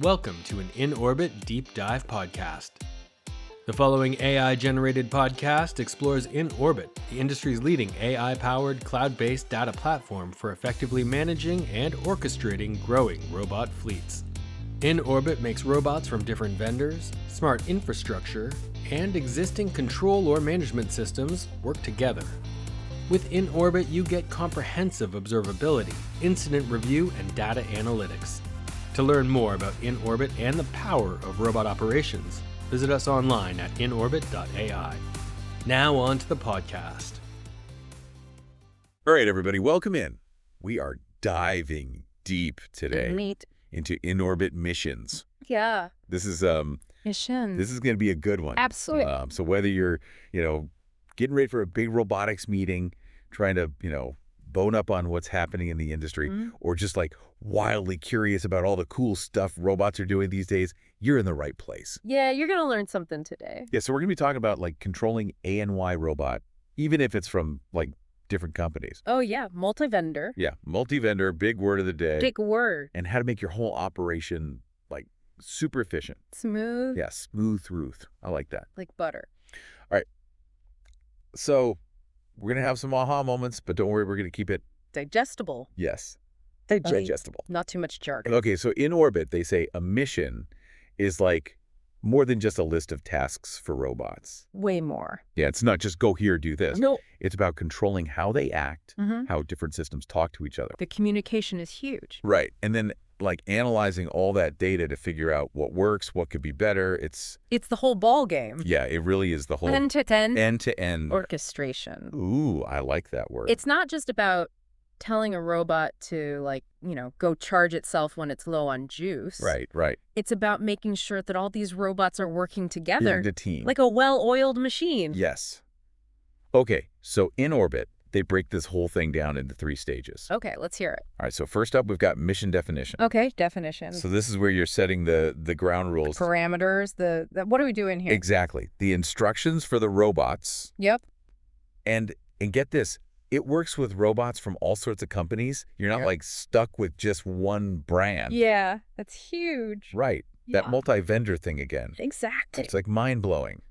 Welcome to an InOrbit Deep Dive podcast. The following AI-generated podcast explores InOrbit, the industry's leading AI-powered cloud-based data platform for effectively managing and orchestrating growing robot fleets. InOrbit makes robots from different vendors, smart infrastructure, and existing control or management systems work together. With InOrbit, you get comprehensive observability, incident review, and data analytics. To learn more about InOrbit and the power of robot operations, visit us online at inorbit.ai. Now on to the podcast. All right, everybody, welcome in. We are diving deep today into InOrbit missions. Yeah. This is Missions. This is going to be a good one. Absolutely. So whether you're, getting ready for a big robotics meeting, trying to, bone up on what's happening in the industry, or just like wildly curious about all the cool stuff robots are doing these days, you're in the right place. Yeah, you're going to learn something today. Yeah, so we're going to be talking about like controlling A and Y robot, even if it's from like different companies. Oh, yeah. Multi-vendor. Yeah, multi-vendor, big word of the day. Big word. And how to make your whole operation like super efficient. Smooth. Yeah, smooth Ruth. I like that. Like butter. All right. So we're going to have some aha moments, but don't worry, we're going to keep it. Digestible. Yes. Digestible. Not too much jargon. Okay, so in orbit, they say a mission is like more than just a list of tasks for robots. Way more. Yeah, it's not just go here, do this. No. It's about controlling how they act, how different systems talk to each other. The communication is huge. Right. And then like analyzing all that data to figure out what works, what could be better. It's the whole ball game. Yeah, it really is the whole End-to-end. End-to-end. Orchestration. Ooh, I like that word. It's not just about telling a robot to go charge itself when it's low on juice. Right. It's about making sure that all these robots are working together. The team. Like a well-oiled machine. Yes. Okay, so in orbit, they break this whole thing down into 3 stages. Okay, let's hear it. All right, so first up, we've got mission definition. Okay, definition. So this is where you're setting the ground rules. Parameters, what are we doing here? Exactly. The instructions for the robots. Yep. And get this, it works with robots from all sorts of companies. You're not like stuck with just one brand. Yeah, that's huge. Right. Yeah. That multi-vendor thing again. Exactly. It's like mind-blowing.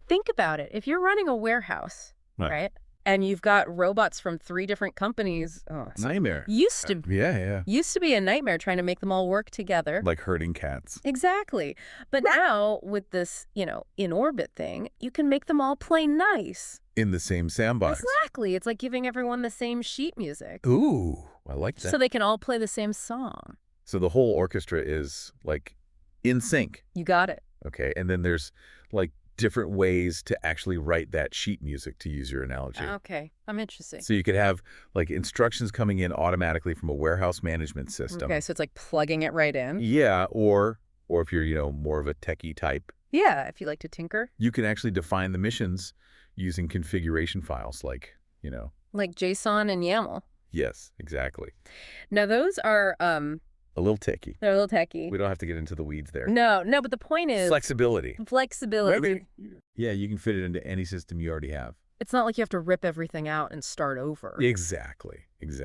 Think about it. If you're running a warehouse, right? And you've got robots from 3 different companies. Oh, Nightmare. Used to be a nightmare trying to make them all work together. Like herding cats. Exactly. But now with this, in-orbit thing, you can make them all play nice. In the same sandbox. Exactly. It's like giving everyone the same sheet music. Ooh, I like that. So they can all play the same song. So the whole orchestra is like in sync. You got it. Okay. And then there's like different ways to actually write that sheet music, to use your analogy. Okay. I'm interested. So you could have like instructions coming in automatically from a warehouse management system. Okay. So it's like plugging it right in. Yeah. Or if you're, more of a techie type. Yeah. If you like to tinker. You can actually define the missions using configuration files like. Like JSON and YAML. Yes, exactly. Now those are a little techie. They're a little techie. We don't have to get into the weeds there. No, but the point is flexibility. Yeah, you can fit it into any system you already have. It's not like you have to rip everything out and start over. Exactly.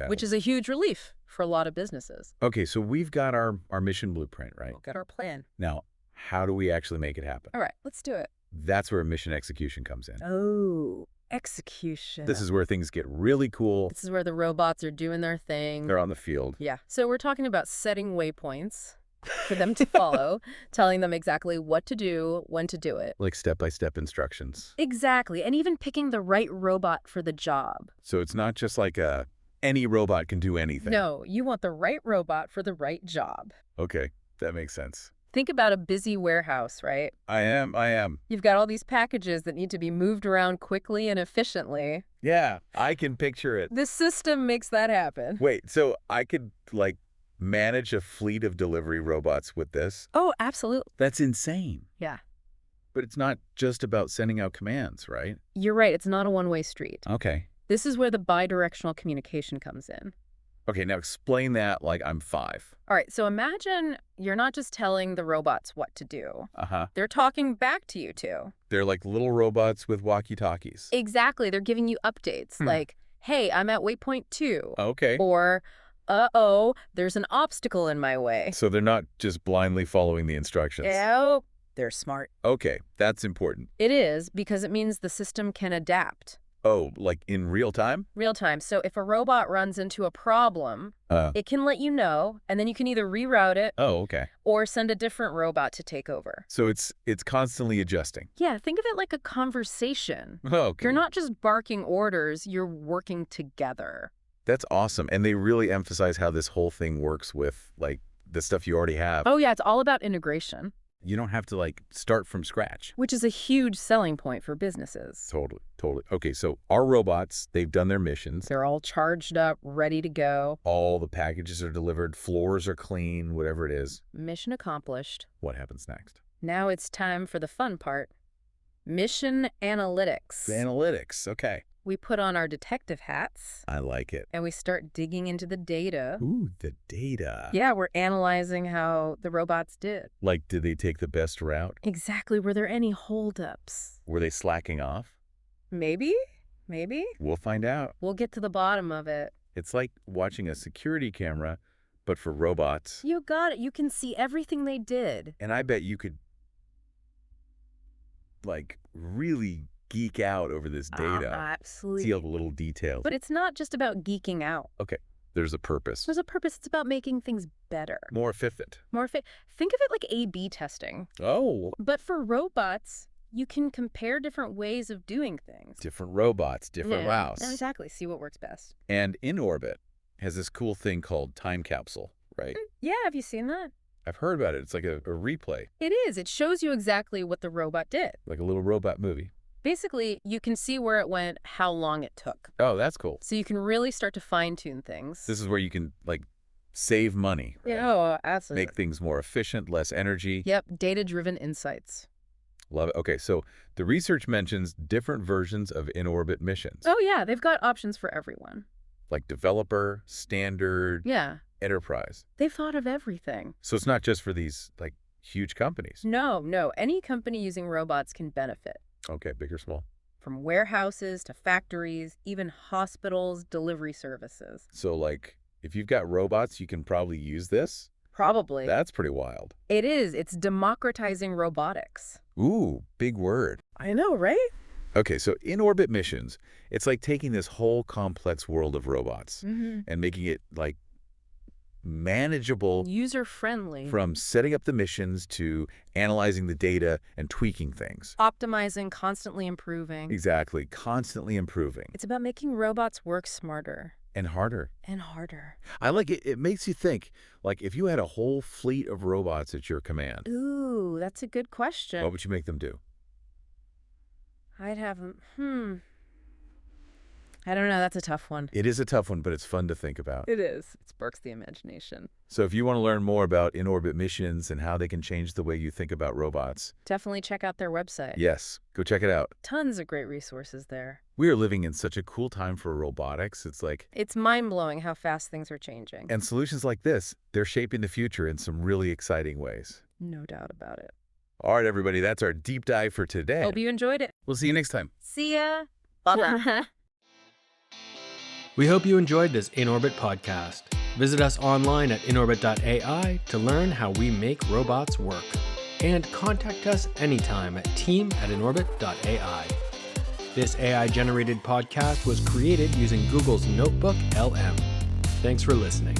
Which is a huge relief for a lot of businesses. Okay, so we've got our mission blueprint, right? We've got our plan. Now, how do we actually make it happen? All right, let's do it. That's where mission execution comes in. Oh, execution. This is where things get really cool. This is where the robots are doing their thing. They're on the field. Yeah. So we're talking about setting waypoints for them to follow, telling them exactly what to do, when to do it. Like step-by-step instructions. Exactly. And even picking the right robot for the job. So it's not just like any robot can do anything. No, you want the right robot for the right job. Okay, that makes sense. Think about a busy warehouse, right? I am. You've got all these packages that need to be moved around quickly and efficiently. Yeah, I can picture it. This system makes that happen. Wait, so I could like manage a fleet of delivery robots with this? Oh, absolutely. That's insane. Yeah. But it's not just about sending out commands, right? You're right. It's not a one-way street. Okay. This is where the bidirectional communication comes in. Okay, now explain that like I'm 5. All right, so imagine you're not just telling the robots what to do. Uh-huh. They're talking back to you too. They're like little robots with walkie-talkies. Exactly. They're giving you updates like, hey, I'm at waypoint 2. Okay. Or uh-oh, there's an obstacle in my way. So they're not just blindly following the instructions. Oh, they're smart. Okay, that's important. It is, because it means the system can adapt. Oh, like in real time? Real time. So if a robot runs into a problem, it can let you know, and then you can either reroute it Okay. or send a different robot to take over. So it's constantly adjusting. Yeah, think of it like a conversation. Okay. You're not just barking orders, you're working together. That's awesome. And they really emphasize how this whole thing works with, like, the stuff you already have. Oh yeah, it's all about integration. You don't have to, like, start from scratch. Which is a huge selling point for businesses. Totally, totally. Okay, so our robots, they've done their missions. They're all charged up, ready to go. All the packages are delivered, floors are clean, whatever it is. Mission accomplished. What happens next? Now it's time for the fun part. Mission analytics. Analytics, okay. We put on our detective hats. I like it. And we start digging into the data. Ooh, the data. Yeah, we're analyzing how the robots did. Like, did they take the best route? Exactly. Were there any holdups? Were they slacking off? Maybe. Maybe. We'll find out. We'll get to the bottom of it. It's like watching a security camera, but for robots. You got it. You can see everything they did. And I bet you could, like, really geek out over this data. Absolutely. See all the little details. But it's not just about geeking out. Okay, there's a purpose. There's a purpose. It's about making things better. More efficient. Think of it like A/B testing. Oh. But for robots, you can compare different ways of doing things. Different robots, different wows. Exactly. See what works best. And InOrbit has this cool thing called time capsule, right? Yeah, have you seen that? I've heard about it. It's like a replay. It is. It shows you exactly what the robot did. Like a little robot movie. Basically, you can see where it went, how long it took. Oh, that's cool. So you can really start to fine-tune things. This is where you can, like, save money. Right? Yeah, oh, absolutely. Make things more efficient, less energy. Yep, data-driven insights. Love it. Okay, so the research mentions different versions of InOrbit missions. Oh, yeah, they've got options for everyone. Like developer, standard, Yeah. enterprise. They've thought of everything. So it's not just for these, like, huge companies. No. Any company using robots can benefit. Okay, big or small. From warehouses to factories, even hospitals, delivery services. So, like, if you've got robots, you can probably use this? Probably. That's pretty wild. It is. It's democratizing robotics. Ooh, big word. I know, right? Okay, so in-orbit missions, it's like taking this whole complex world of robots and making it, like, manageable. User-friendly. From setting up the missions to analyzing the data and tweaking things. Optimizing, constantly improving. Exactly, constantly improving. It's about making robots work smarter. And harder. And harder. I like it. It makes you think, like, if you had a whole fleet of robots at your command. Ooh, that's a good question. What would you make them do? I'd have them, I don't know. That's a tough one. It is a tough one, but it's fun to think about. It is. It sparks the imagination. So if you want to learn more about in-orbit missions and how they can change the way you think about robots. Definitely check out their website. Yes, go check it out. Tons of great resources there. We are living in such a cool time for robotics. It's like... It's mind-blowing how fast things are changing. And solutions like this, they're shaping the future in some really exciting ways. No doubt about it. All right, everybody, that's our deep dive for today. Hope you enjoyed it. We'll see you next time. See ya. Bye-bye. We hope you enjoyed this InOrbit podcast. Visit us online at inorbit.ai to learn how we make robots work. And contact us anytime at team@inorbit.ai. This AI-generated podcast was created using Google's Notebook LM. Thanks for listening.